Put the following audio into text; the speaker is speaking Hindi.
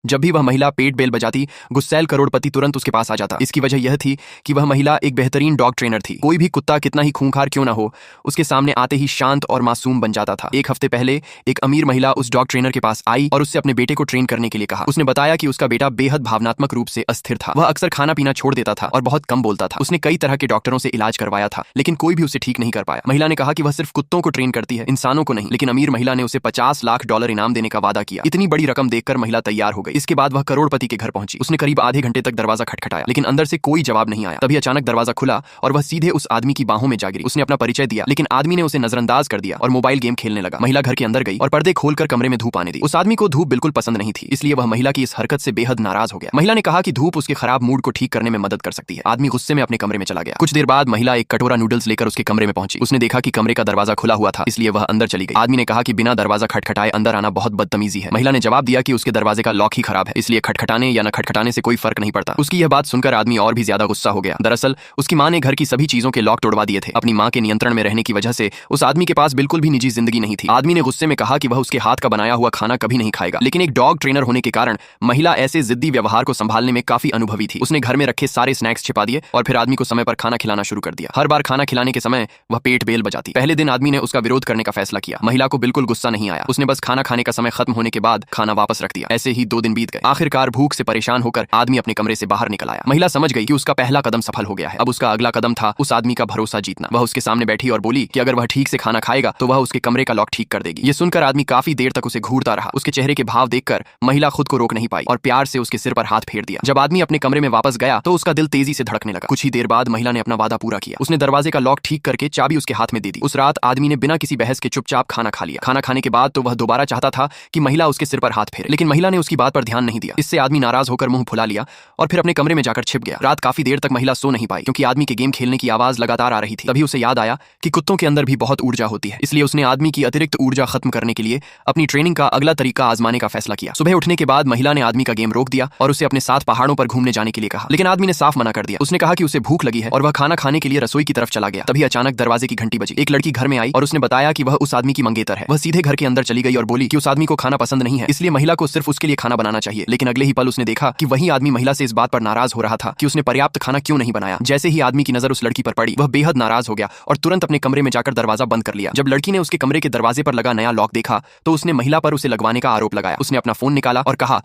जब भी वह महिला पेट बेल बजाती, गुस्सैल करोड़पति तुरंत उसके पास आ जाता। इसकी वजह यह थी कि वह महिला एक बेहतरीन डॉग ट्रेनर थी। कोई भी कुत्ता कितना ही खूंखार क्यों ना हो, उसके सामने आते ही शांत और मासूम बन जाता था। एक हफ्ते पहले एक अमीर महिला उस डॉग ट्रेनर के पास आई और उससे अपने बेटे को ट्रेन करने के लिए कहा। उसने बताया कि उसका बेटा बेहद भावनात्मक रूप से अस्थिर था। वह अक्सर खाना पीना छोड़ देता था और बहुत कम बोलता था। उसने कई तरह के डॉक्टरों से इलाज करवाया था, लेकिन कोई भी उसे ठीक नहीं कर पाया। महिला ने कहा कि वह सिर्फ कुत्तों को ट्रेन करती है, इंसानों को नहीं। लेकिन अमीर महिला ने उसे $50 लाख इनाम देने का वादा किया। इतनी बड़ी रकम देखकर महिला तैयार हो गई। इसके बाद वह करोड़पति के घर पहुंची। उसने करीब आधे घंटे तक दरवाजा खटखटाया, लेकिन अंदर से कोई जवाब नहीं आया। तभी अचानक दरवाजा खुला और वह सीधे उस आदमी की बाहों में जा गिरी। उसने अपना परिचय दिया, लेकिन आदमी ने उसे नजरअंदाज कर दिया और मोबाइल गेम खेलने लगा। महिला घर के अंदर गई और पर्दे खोलकर कमरे में धूप आने दी। उस आदमी को धूप बिल्कुल पसंद नहीं थी, इसलिए वह महिला की इस हरकत से बेहद नाराज हो गया। महिला ने कहा कि धूप उसके खराब मूड को ठीक करने में मदद कर सकती है। आदमी गुस्से में अपने कमरे में चला गया। कुछ देर बाद महिला एक कटोरा नूडल्स लेकर उसके कमरे में पहुंची। उसने देखा कि कमरे का दरवाजा खुला हुआ था, इसलिए वह अंदर चली गई। आदमी ने कहा कि बिना दरवाजा खटखटाए अंदर आना बहुत बदतमीजी है। महिला ने जवाब दिया कि उसके दरवाजे का लॉक ही खराब है, इसलिए खटखटाने या न खटखटाने से कोई फर्क नहीं पड़ता। उसकी यह बात सुनकर आदमी और भी ज्यादा गुस्सा हो गया। दरअसल उसकी मां ने घर की सभी चीजों के लॉक तोड़वा दिए थे। अपनी मां के नियंत्रण में रहने की वजह से उस आदमी के पास बिल्कुल भी निजी जिंदगी नहीं थी। आदमी ने गुस्से में कहा कि वह उसके हाथ का बनाया हुआ खाना कभी नहीं खाएगा, लेकिन एक डॉग ट्रेनर होने के कारण महिला ऐसे जिद्दी व्यवहार को संभालने में काफी अनुभवी थी। उसने घर में रखे सारे स्नैक्स छिपा दिए और फिर आदमी को समय पर खाना खिलाना शुरू कर दिया। हर बार खाना खिलाने के समय वह पेट बेल बजाती। पहले दिन आदमी ने उसका विरोध करने का फैसला किया। महिला को बिल्कुल गुस्सा नहीं आया। उसने बस खाना खाने का समय खत्म होने के बाद खाना वापस रख दिया। ऐसे ही 2 दिन बीत गए। आखिरकार भूख से परेशान होकर आदमी अपने कमरे से बाहर निकल आया। महिला समझ गई कि उसका पहला कदम सफल हो गया है। अब उसका अगला कदम था उस आदमी का भरोसा जीतना। वह उसके सामने बैठी और बोली कि अगर वह ठीक से खाना खाएगा तो वह उसके कमरे का लॉक ठीक कर देगी। ये सुनकर आदमी काफी देर तक उसे घूरता रहा। उसके चेहरे के भाव देखकर महिला खुद को रोक नहीं पाई और प्यार से उसके सिर पर हाथ फेर दिया। जब आदमी अपने कमरे में वापस गया तो उसका दिल तेजी से धड़कने लगा। कुछ ही देर बाद महिला ने अपना वादा पूरा किया। उसने दरवाजे का लॉक ठीक करके चाबी उसके हाथ में दे दी। उस रात आदमी ने बिना किसी बहस के चुपचाप खाना खा लिया। खाना खाने के बाद तो वह दोबारा चाहता था कि महिला उसके सिर पर हाथ फेरे, लेकिन महिला ने उसकी बात पर ध्यान नहीं दिया। इससे आदमी नाराज होकर मुंह फुला लिया और फिर अपने कमरे में जाकर छिप गया। रात काफी देर तक महिला सो नहीं पाई, क्योंकि आदमी के गेम खेलने की आवाज लगातार आ रही थी। तभी उसे याद आया कि कुत्तों के अंदर भी बहुत ऊर्जा होती है, इसलिए उसने आदमी की अतिरिक्त ऊर्जा खत्म करने के लिए अपनी ट्रेनिंग का अगला तरीका आजमाने का फैसला किया। सुबह उठने के बाद महिला ने आदमी का गेम रोक दिया और उसे अपने साथ पहाड़ों पर घूमने जाने के लिए कहा, लेकिन आदमी ने साफ मना कर दिया। उसने कहा कि उसे भूख लगी है और वह खाना खाने के लिए रसोई की तरफ चला गया। तभी अचानक दरवाजे की घंटी बजी। एक लड़की घर में आई और उसने बताया कि वह उस आदमी की मंगेतर है। वह सीधे घर के अंदर चली गई और बोली कि उस आदमी को खाना पसंद नहीं है, इसलिए महिला को सिर्फ उसके लिए खाना बनाना चाहिए। लेकिन अगले ही पल उसने देखा कि वही आदमी महिला से इस बात पर नाराज हो रहा था कि उसने पर्याप्त खाना क्यों नहीं बनाया। जैसे ही आदमी की नजर उस लड़की पर पड़ी, वह बेहद नाराज हो गया और तुरंत अपने कमरे में जाकर दरवाजा बंद कर लिया। जब लड़की ने उसके कमरे के दरवाजे पर लगा नया लॉक देखा तो उसने महिला पर उसे लगवाने का आरोप लगाया। उसने अपना फोन निकाला और कहा